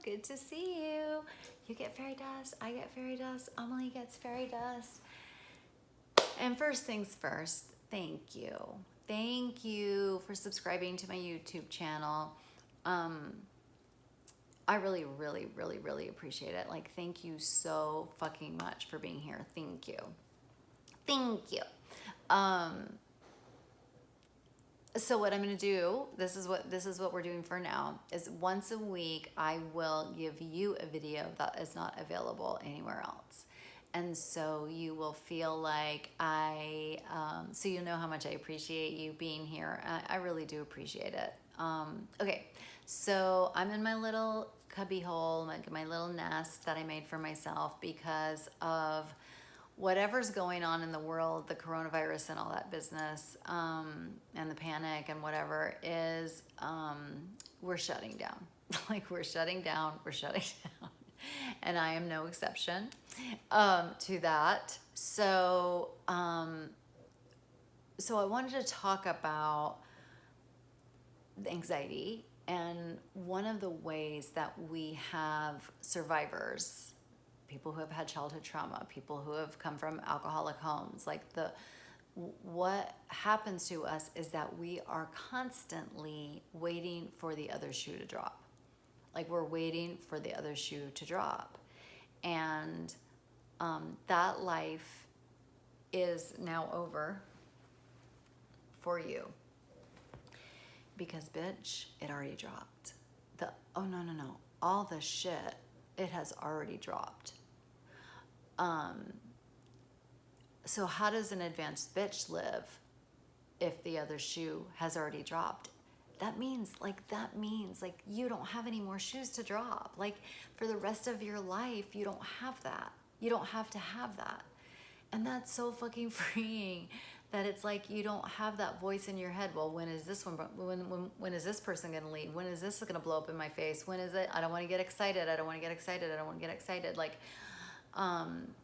good to see you. You get fairy dust, I get fairy dust, Amelie gets fairy dust. And first things first, thank you. Thank you for subscribing to my YouTube channel. I really, really, really, really appreciate it. Like, thank you so fucking much for being here. Thank you. Thank you. So what I'm gonna do, this is what we're doing for now, is once a week I will give you a video that is not available anywhere else. And so you will feel like so you know how much I appreciate you being here. I really do appreciate it. Okay, so I'm in my little cubby hole, my little nest that I made for myself because of whatever's going on in the world, the coronavirus and all that business, and the panic and whatever is, we're shutting down. Like we're shutting down. And I am no exception to that. So I wanted to talk about anxiety, and one of the ways that we have survivors, people who have had childhood trauma, people who have come from alcoholic homes, like what happens to us is that we are constantly waiting for the other shoe to drop. Like we're waiting for the other shoe to drop. And that life is now over for you. Because bitch, it already dropped. No. All the shit, it has already dropped. So how does an advanced bitch live if the other shoe has already dropped? That means you don't have any more shoes to drop. Like for the rest of your life, you don't have that. You don't have to have that. And that's so fucking freeing that it's like you don't have that voice in your head. Well, when is this one? When is this person going to leave? When is this going to blow up in my face? When is it? I don't want to get excited. I don't want to get excited. Like, and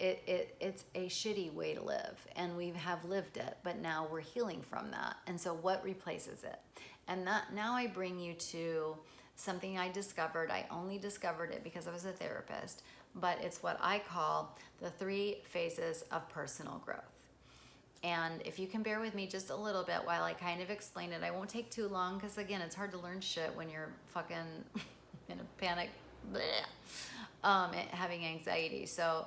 it's a shitty way to live, and we have lived it, but now we're healing from that. And so what replaces it? And that now I bring you to something I discovered. I only discovered it because I was a therapist, but it's what I call the 3 phases of personal growth. And if you can bear with me just a little bit while I kind of explain it, I won't take too long because again, it's hard to learn shit when you're fucking in a panic, having anxiety. So,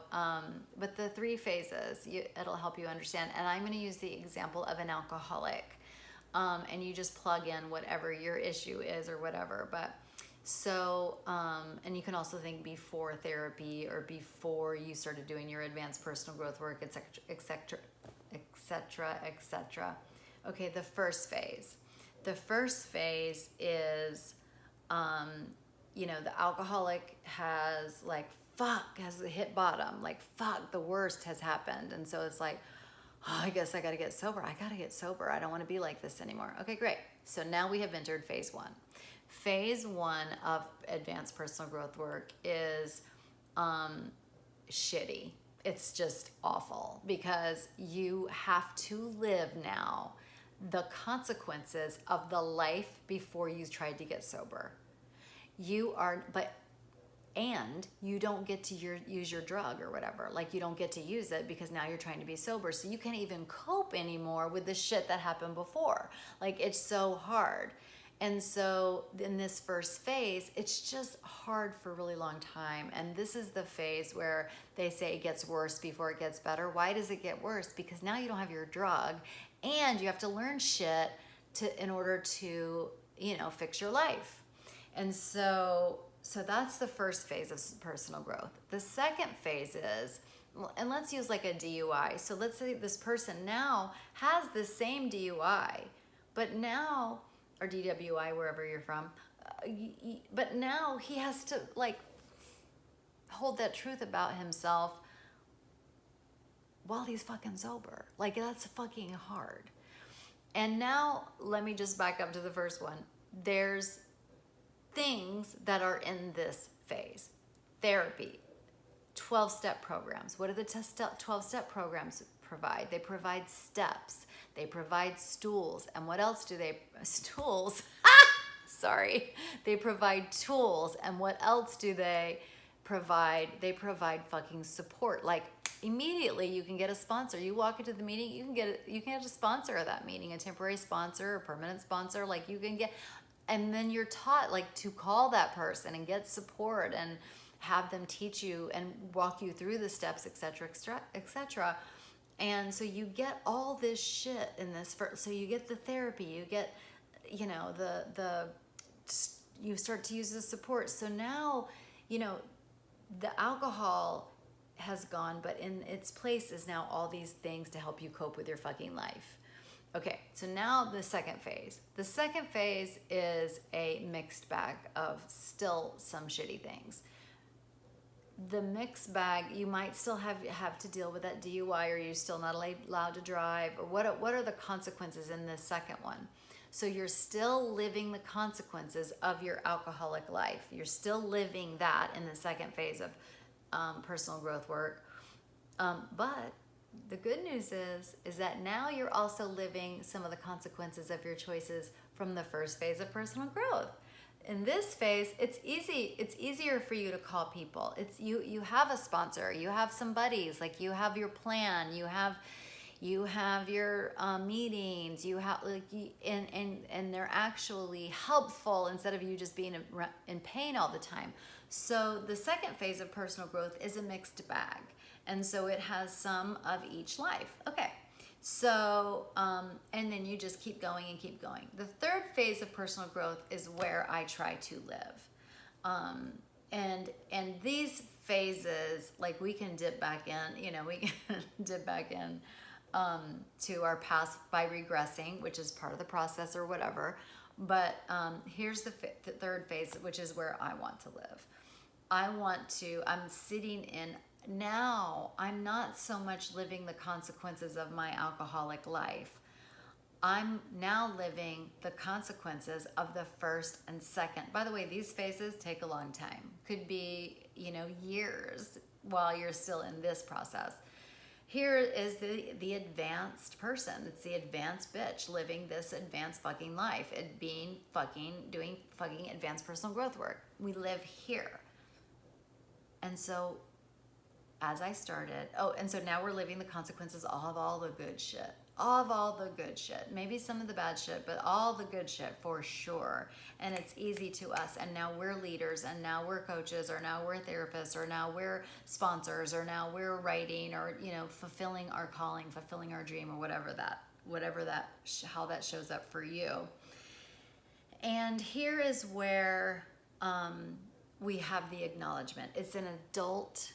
but the 3 phases, it'll help you understand. And I'm going to use the example of an alcoholic, and you just plug in whatever your issue is or whatever. But so, and you can also think before therapy or before you started doing your advanced personal growth work, etc. Okay, the first phase. The first phase is, the alcoholic has hit bottom, like fuck, the worst has happened. And so it's like, oh, I guess I got to get sober. I don't want to be like this anymore. Okay, great. So now we have entered phase 1. Phase 1 of advanced personal growth work is shitty. It's just awful because you have to live now the consequences of the life before you tried to get sober. And you don't get to use your drug or whatever. Like you don't get to use it because now you're trying to be sober. So you can't even cope anymore with the shit that happened before. Like it's so hard. And so in this first phase, it's just hard for a really long time. And this is the phase where they say it gets worse before it gets better. Why does it get worse? Because now you don't have your drug and you have to learn shit in order to, fix your life. And so that's the first phase of personal growth. The second phase is, and let's use like a DUI. So let's say this person now has the same DUI, but now, or DWI, wherever you're from, but now he has to like hold that truth about himself while he's fucking sober. Like that's fucking hard. And now let me just back up to the first one. There's things that are in this phase. Therapy, 12-step programs. What do the 12-step programs provide? They provide steps. They provide stools. And what else do they, stools? Sorry. They provide tools. And what else do they provide? They provide fucking support. Like immediately you can get a sponsor. You walk into the meeting, you can get a sponsor of that meeting, a temporary sponsor, a permanent sponsor. Like you can get, and then you're taught like to call that person and get support and have them teach you and walk you through the steps, etc., etc. And so you get all this shit in this. So you get the therapy, you get, you know, you start to use the support. So now, you know, the alcohol has gone, but in its place is now all these things to help you cope with your fucking life. Okay, so now the second phase. The second phase is a mixed bag of still some shitty things. The mixed bag, you might still have to deal with that DUI, or you're still not allowed to drive, or what are the consequences in this second one? So you're still living the consequences of your alcoholic life. You're still living that in the second phase of personal growth work. But the good news is that now you're also living some of the consequences of your choices from the first phase of personal growth. In this phase, it's easy. It's easier for you to call people. It's you have a sponsor, you have some buddies, like you have your plan, you have your meetings, you have like and they're actually helpful instead of you just being in pain all the time. So the second phase of personal growth is a mixed bag, and so it has some of each life. Okay. So, and then you just keep going and keep going. The third phase of personal growth is where I try to live. And these phases, like we can dip back in, you know, we can dip back in to our past by regressing, which is part of the process or whatever. But here's the third phase, which is where I want to live. I'm sitting in. Now, I'm not so much living the consequences of my alcoholic life. I'm now living the consequences of the first and second. By the way, these phases take a long time. Could be, you know, years while you're still in this process. Here is the advanced person. It's the advanced bitch living this advanced fucking life. It being doing fucking advanced personal growth work. We live here. And so as I started, and so now we're living the consequences of all the good shit. Of all the good shit. Maybe some of the bad shit, but all the good shit for sure. And it's easy to us. And now we're leaders, and now we're coaches, or now we're therapists, or now we're sponsors, or now we're writing, or, you know, fulfilling our calling, fulfilling our dream, or how that shows up for you. And here is where we have the acknowledgement. It's an adult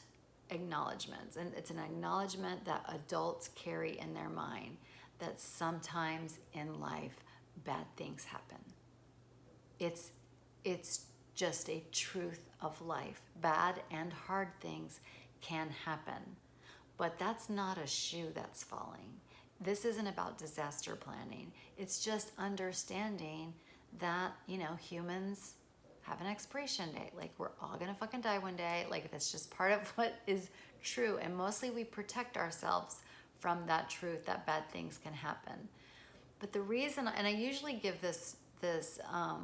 acknowledgments, and it's an acknowledgement that adults carry in their mind, that sometimes in life bad things happen. It's just a truth of life. Bad and hard things can happen, but that's not a shoe that's falling. This isn't about disaster planning. It's just understanding that, you know, humans have an expiration date. Like, we're all gonna fucking die one day. Like, that's just part of what is true. And mostly we protect ourselves from that truth, that bad things can happen. But the reason, and I usually give this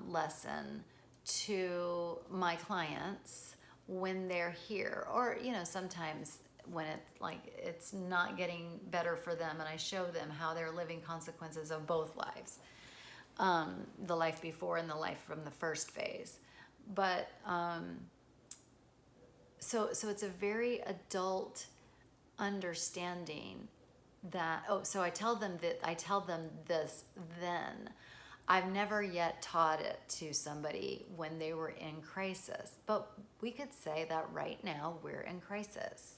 lesson to my clients when they're here, or, you know, sometimes when it's not getting better for them, and I show them how they're living consequences of both lives, the life before and the life from the first phase. But so it's a very adult understanding that, so I tell them this then. I've never yet taught it to somebody when they were in crisis, but we could say that right now we're in crisis,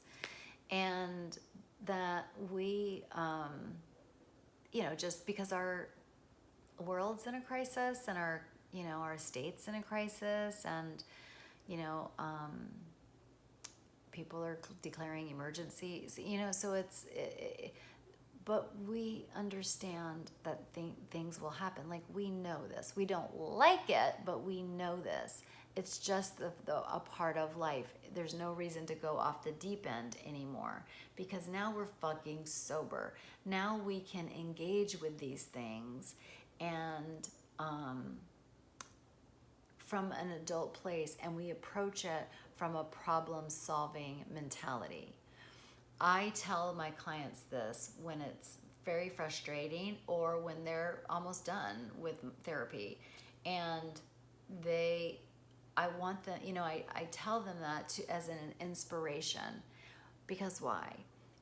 and that we, you know, just because our world's in a crisis, and our, you know, our state's in a crisis, and, you know, people are declaring emergencies, you know, so but we understand that things will happen. Like, we know this. We don't like it, but we know this. It's just a part of life. There's no reason to go off the deep end anymore, because now we're fucking sober. Now we can engage with these things and from an adult place, and we approach it from a problem-solving mentality. I tell my clients this when it's very frustrating or when they're almost done with therapy, and I want them, I tell them that as an inspiration. Because why?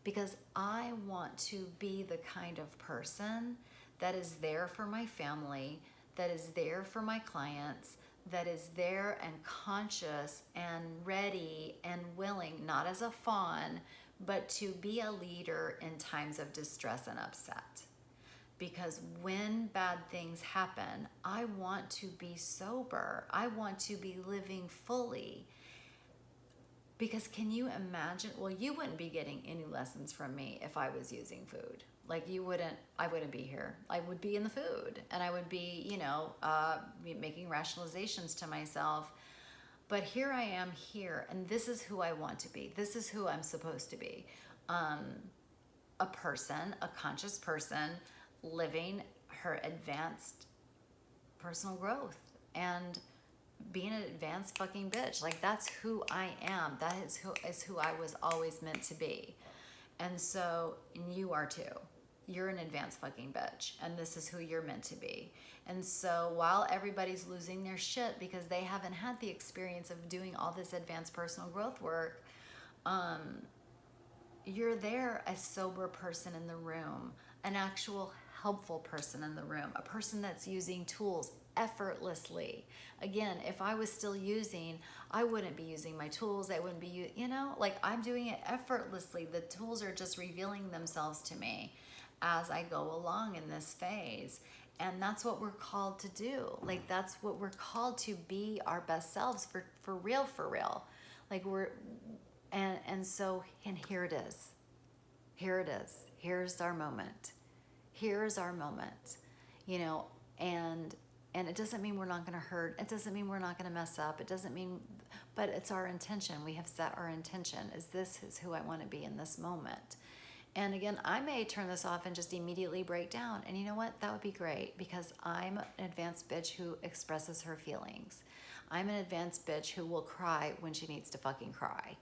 Because I want to be the kind of person that is there for my family, that is there for my clients, that is there and conscious and ready and willing, not as a fawn, but to be a leader in times of distress and upset. Because when bad things happen, I want to be sober. I want to be living fully. Because can you imagine? Well, you wouldn't be getting any lessons from me if I was using food. Like I wouldn't be here. I would be in the food, and I would be, making rationalizations to myself. But here I am here, and this is who I want to be. This is who I'm supposed to be. A person, a conscious person, living her advanced personal growth and being an advanced fucking bitch. Like, that's who I am. That is who I was always meant to be. And so, and you are too. You're an advanced fucking bitch, and this is who you're meant to be. And so while everybody's losing their shit because they haven't had the experience of doing all this advanced personal growth work, you're there, a sober person in the room, an actual helpful person in the room, a person that's using tools effortlessly. Again, if I was still using, I wouldn't be using my tools. I wouldn't be, like, I'm doing it effortlessly. The tools are just revealing themselves to me as I go along in this phase. And that's what we're called to do. Like, that's what we're called to be, our best selves for real, for real. Like, and so, and here it is. Here it is. Here's our moment. Here's our moment, and it doesn't mean we're not going to hurt. It doesn't mean we're not going to mess up. It doesn't mean, but it's our intention. We have set our intention this is who I want to be in this moment. And again, I may turn this off and just immediately break down. And you know what? That would be great, because I'm an advanced bitch who expresses her feelings. I'm an advanced bitch who will cry when she needs to fucking cry.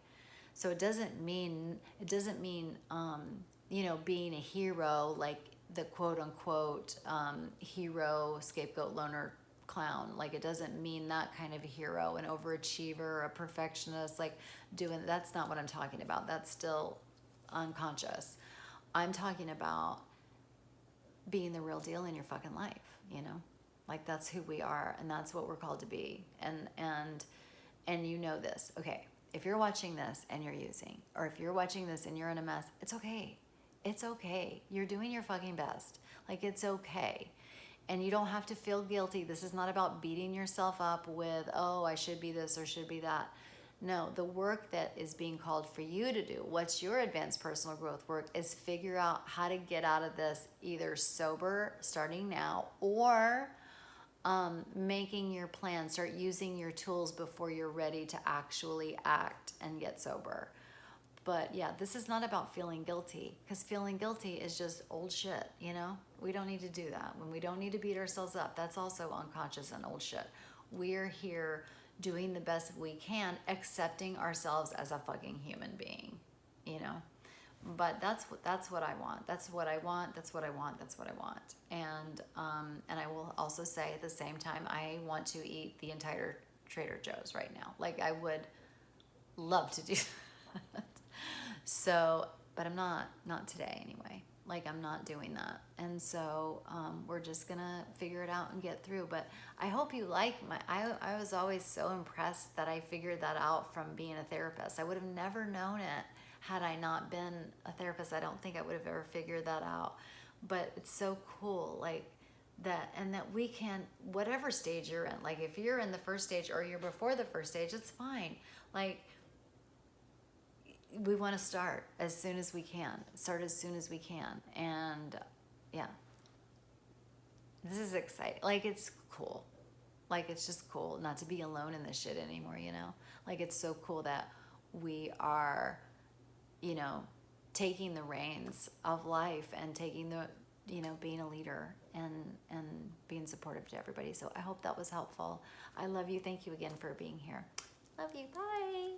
So it doesn't mean, being a hero, like the quote unquote hero, scapegoat, loner, clown. Like, it doesn't mean that kind of a hero, an overachiever, a perfectionist, like that's not what I'm talking about. That's still unconscious. I'm talking about being the real deal in your fucking life, like, that's who we are, and that's what we're called to be. And you know this. Okay, if you're watching this and you're using, or if you're watching this and you're in a mess, it's okay. It's okay. You're doing your fucking best. Like, it's okay. And you don't have to feel guilty. This is not about beating yourself up with, oh, I should be this or should be that. No, the work that is being called for you to do, what's your advanced personal growth work, is figure out how to get out of this either sober, starting now, or making your plan, start using your tools before you're ready to actually act and get sober. But yeah, this is not about feeling guilty, because feeling guilty is just old shit, We don't need to do that. When we don't need to beat ourselves up, that's also unconscious and old shit. We're here doing the best we can, accepting ourselves as a fucking human being, But that's what I want. That's what I want. That's what I want. That's what I want. And I will also say at the same time, I want to eat the entire Trader Joe's right now. Like, I would love to do that. So, but I'm not today anyway. Like, I'm not doing that. And so we're just going to figure it out and get through. But I hope you like I was always so impressed that I figured that out from being a therapist. I would have never known it had I not been a therapist. I don't think I would have ever figured that out. But it's so cool, like, that, and that we can, whatever stage you're in, like, if you're in the first stage or you're before the first stage, it's fine. Like, we want to start as soon as we can. And yeah, this is exciting. Like, it's cool. Like, it's just cool not to be alone in this shit anymore, Like, it's so cool that we are, taking the reins of life and taking the, being a leader and being supportive to everybody. So I hope that was helpful. I love you. Thank you again for being here. Love you. Bye.